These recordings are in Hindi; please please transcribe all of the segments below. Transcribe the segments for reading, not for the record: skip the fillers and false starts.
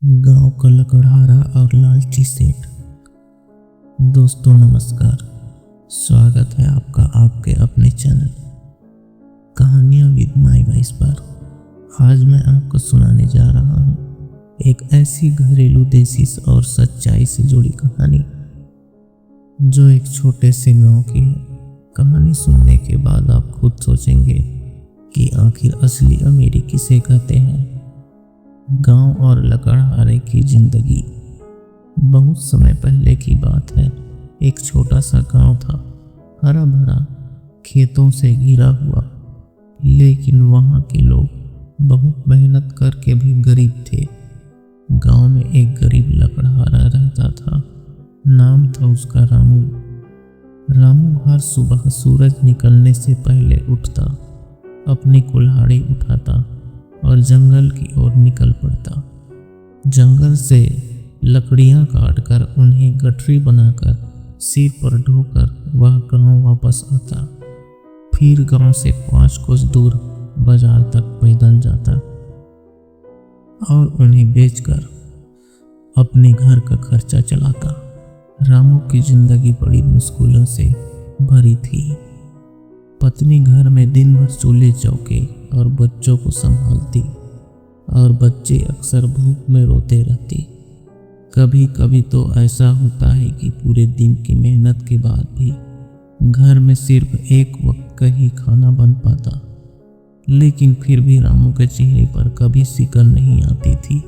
गांव का लकड़हारा और लालची सेठ। दोस्तों नमस्कार। स्वागत है आपका आपके अपने चैनल कहानियां विद माई वॉइस पर। आज मैं आपको सुनाने जा रहा हूँ एक ऐसी घरेलू देसी और सच्चाई से जुड़ी कहानी जो एक छोटे से गांव की है। कहानी सुनने के बाद आप खुद सोचेंगे कि आखिर असली अमीरी किसे कहते हैं। गांव और लकड़हारे की जिंदगी। बहुत समय पहले की बात है। एक छोटा सा गांव था, हरा भरा, खेतों से घिरा हुआ। लेकिन वहां के लोग बहुत मेहनत करके भी गरीब थे। गांव में एक गरीब लकड़हारा रहता था। नाम था उसका रामू। रामू हर सुबह सूरज निकलने से पहले उठता, अपनी कुल्हाड़ी उठाता और जंगल की ओर निकल पड़ता। जंगल से लकड़ियां काटकर उन्हें गठरी बनाकर सिर पर ढोकर वह गांव वापस आता। फिर गांव से 5 कोस दूर बाजार तक पैदल जाता और उन्हें बेचकर अपने घर का खर्चा चलाता। रामू की जिंदगी बड़ी मुश्किलों से भरी थी। पत्नी घर में दिन भर चूल्हे चौके और बच्चों को संभालती और बच्चे अक्सर भूख में रोते रहती। कभी कभी तो ऐसा होता है कि पूरे दिन की मेहनत के बाद भी घर में सिर्फ एक वक्त का ही खाना बन पाता। लेकिन फिर भी रामू के चेहरे पर कभी सिकन नहीं आती थी।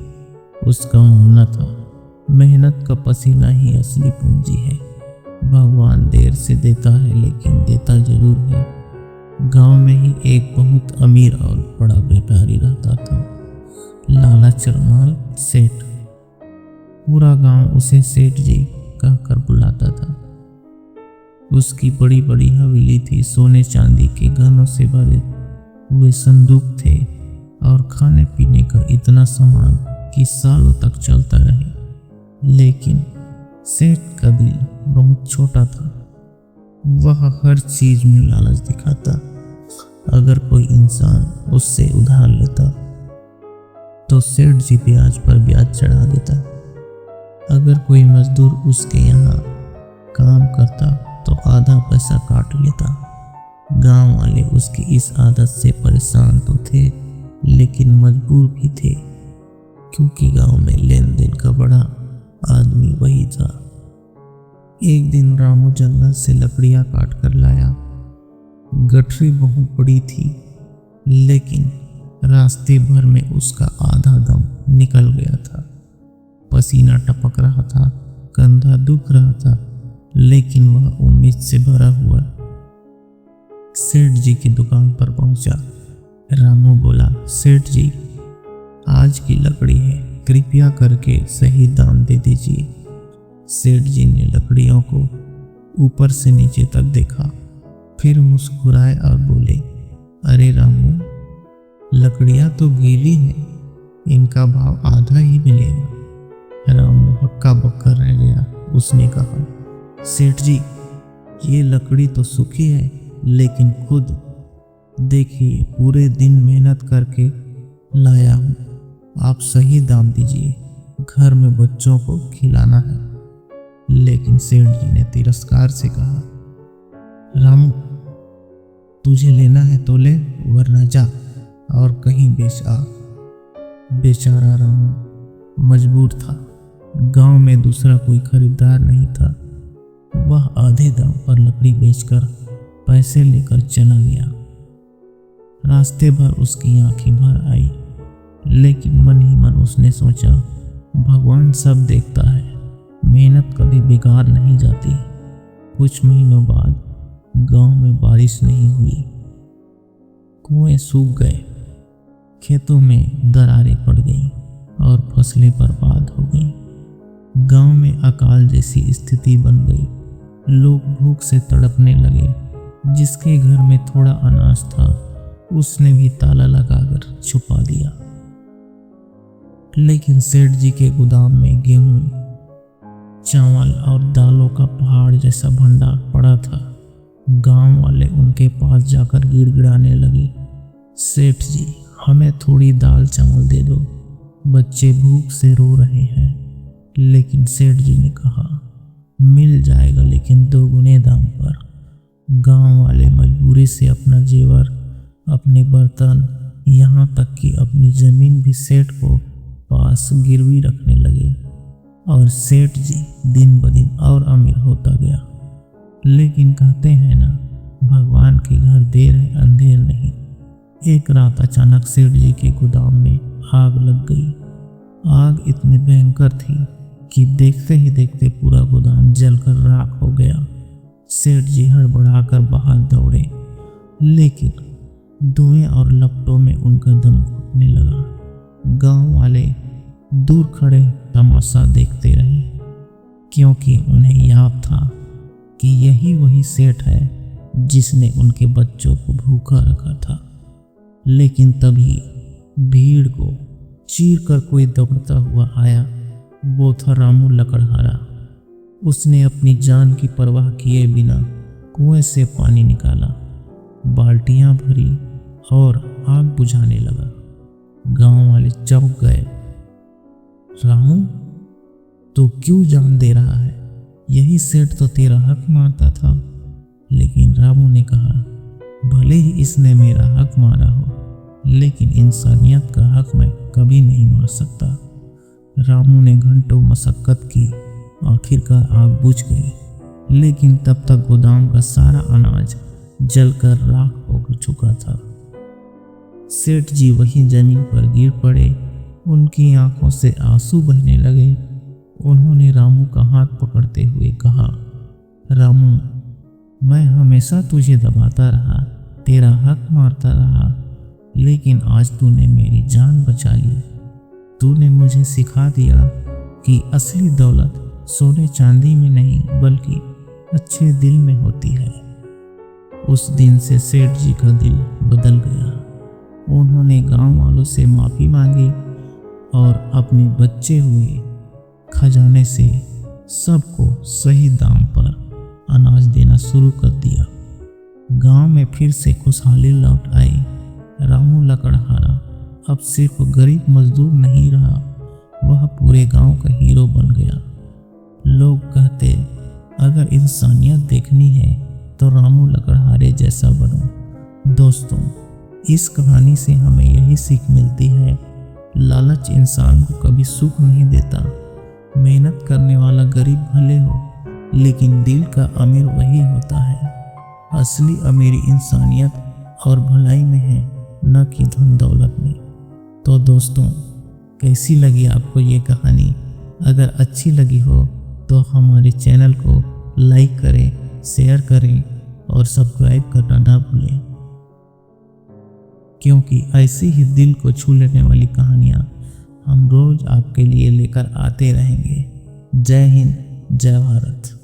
उसका मानना था मेहनत का पसीना ही असली पूंजी है। भगवान देर से देता है लेकिन देता जरूर है। गांव में ही एक बहुत अमीर और बड़ा व्यापारी रहता था, लाला चरमाल सेठ। पूरा गांव उसे सेठ जी कहकर बुलाता था। उसकी बड़ी बड़ी हवेली थी, सोने चांदी के गहनों से भरे हुए संदूक थे और खाने पीने का इतना सामान कि सालों तक चलता रहे। लेकिन सेठ का दिल बहुत छोटा था। वह हर चीज में लालच दिखाता। अगर कोई इंसान उससे उधार लेता तो सेठ जी ब्याज पर ब्याज चढ़ा देता। अगर कोई मजदूर उसके यहाँ काम करता तो आधा पैसा काट लेता। गांव वाले उसकी इस आदत से परेशान तो थे लेकिन मजबूर भी थे, क्योंकि गांव में लेन देन का बड़ा आदमी वही था। एक दिन रामू जंगल से लकड़ियां काट कर लाया। गठरी बहुत बड़ी थी लेकिन रास्ते भर में उसका आधा दम निकल गया था। पसीना टपक रहा था, कंधा दुख रहा था, लेकिन वह उम्मीद से भरा हुआ सेठ जी की दुकान पर पहुंचा। रामू बोला, सेठ जी, आज की लकड़ी है, कृपया करके सही दाम दे दीजिए। सेठ जी ने लकड़ियों को ऊपर से नीचे तक देखा, फिर मुस्कुराए और बोले, अरे रामू, लकड़ियां तो गीली हैं, इनका भाव आधा ही मिलेगा। रामू हक्का बक्का रह गया। उसने कहा, सेठ जी, ये लकड़ी तो सूखी है, लेकिन खुद देखिए, पूरे दिन मेहनत करके लाया हूँ। आप सही दाम दीजिए, घर में बच्चों को खिलाना है। लेकिन सेठ जी ने तिरस्कार से कहा, रामू, तुझे लेना है तो ले, वरना जा और कहीं बेच आ। बेचारा रामू मजबूर था। गांव में दूसरा कोई खरीदार नहीं था। वह आधे दाम पर लकड़ी बेचकर पैसे लेकर चला गया। रास्ते भर उसकी आंखें भर आई, लेकिन मन ही मन उसने सोचा, भगवान सब देखता है, मेहनत कभी बेकार नहीं जाती। कुछ महीनों बाद गांव में बारिश नहीं हुई। कुएं सूख गए, खेतों में दरारें पड़ गईं और फसलें बर्बाद हो गईं। गांव में अकाल जैसी स्थिति बन गई। लोग भूख से तड़पने लगे। जिसके घर में थोड़ा अनाज था उसने भी ताला लगाकर छुपा दिया। लेकिन सेठ जी के गोदाम में गेहूं, चावल और दालों का पहाड़ जैसा भंडार पड़ा था। गांव वाले उनके पास जाकर गिड़गिड़ाने लगे, सेठ जी, हमें थोड़ी दाल चावल दे दो, बच्चे भूख से रो रहे हैं। लेकिन सेठ जी ने कहा, मिल जाएगा लेकिन दोगुने दाम पर। गांव वाले मजबूरी से अपना जेवर, अपने बर्तन, यहाँ तक कि अपनी जमीन भी सेठ को पास गिरवी रखने लगे और सेठ जी दिन ब दिन और अमीर होता गया। लेकिन कहते हैं ना, भगवान के घर देर है अंधेर नहीं। एक रात अचानक सेठ जी के गोदाम में आग लग गई। आग इतनी भयंकर थी कि देखते ही देखते पूरा गोदाम जलकर राख हो गया। सेठ जी हड़बड़ाकर बाहर दौड़े, लेकिन धुएं और लपटों में उनका दम घुटने लगा। गांव वाले दूर खड़े तमाशा देखते रहे, क्योंकि उन्हें याद था कि यही वही सेठ है जिसने उनके बच्चों को भूखा रखा था। लेकिन तभी भीड़ को चीर कर कोई दौड़ता हुआ आया। वो था रामू लकड़हारा। उसने अपनी जान की परवाह किए बिना कुएं से पानी निकाला, बाल्टियां भरी और आग बुझाने लगा। गांव वाले चौंक गए। रामू, तो क्यों जान दे रहा है? यही सेठ तो तेरा हक मारता था। लेकिन रामू ने कहा, भले ही इसने मेरा हक मारा हो, लेकिन इंसानियत का हक मैं कभी नहीं मार सकता। रामू ने घंटों मशक्कत की, आखिरकार आग बुझ गई। लेकिन तब तक गोदाम का सारा अनाज जलकर राख हो चुका था। सेठ जी वही जमीन पर गिर पड़े। उनकी आंखों से आंसू बहने लगे। उन्होंने रामू का हाथ पकड़ते हुए कहा, रामू, मैं हमेशा तुझे दबाता रहा, तेरा हक मारता रहा, लेकिन आज तूने मेरी जान बचा ली। तूने मुझे सिखा दिया कि असली दौलत सोने चांदी में नहीं बल्कि अच्छे दिल में होती है। उस दिन से सेठ जी का दिल बदल गया। उन्होंने गांव वालों से माफ़ी मांगी और अपने बचे हुए खजाने से सबको सही दाम पर अनाज देना शुरू कर दिया। गांव में फिर से खुशहाली लौट आई। रामू लकड़हारा अब सिर्फ गरीब मजदूर नहीं रहा, वह पूरे गांव का हीरो बन गया। लोग कहते, अगर इंसानियत देखनी है तो रामू लकड़हारे जैसा बनो। दोस्तों, इस कहानी से हमें यही सीख मिलती है, लालच इंसान को कभी सुख नहीं देता। मेहनत करने वाला गरीब भले हो, लेकिन दिल का अमीर वही होता है। असली अमीरी इंसानियत और भलाई में है, न कि धन दौलत में। तो दोस्तों, कैसी लगी आपको ये कहानी? अगर अच्छी लगी हो तो हमारे चैनल को लाइक करें, शेयर करें और सब्सक्राइब करना ना भूलें, क्योंकि ऐसी ही दिल को छू लेने वाली कहानियाँ हम रोज आपके लिए लेकर आते रहेंगे। जय हिंद, जय भारत।